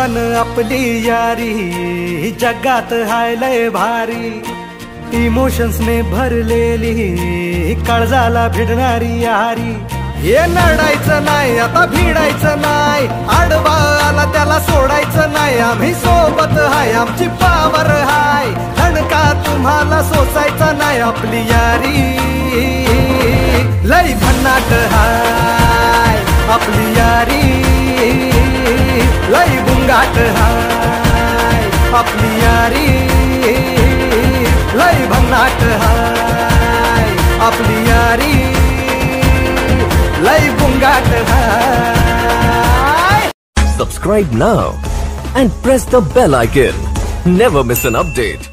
अन आपली यारी जगात हाय लय भारी, इमोशन्स ने भरलेली काळजाला भिडणारी यारी। हे लढायचं नाही आता भिडायचं नाही, आडवा आला त्याला सोडायचं नाही, आम्ही सोबत हाय आमची पावर हाय, धणका तुम्हाला सोसायचा नाही, आपली यारी लय भन्नाट हाय, आपली यारी लय गुंगाट हाय, आपली यारी लय भन्नाट हाय, आपली यारी लय गुंगाट हाय। Subscribe now and press the bell icon. Never miss an update.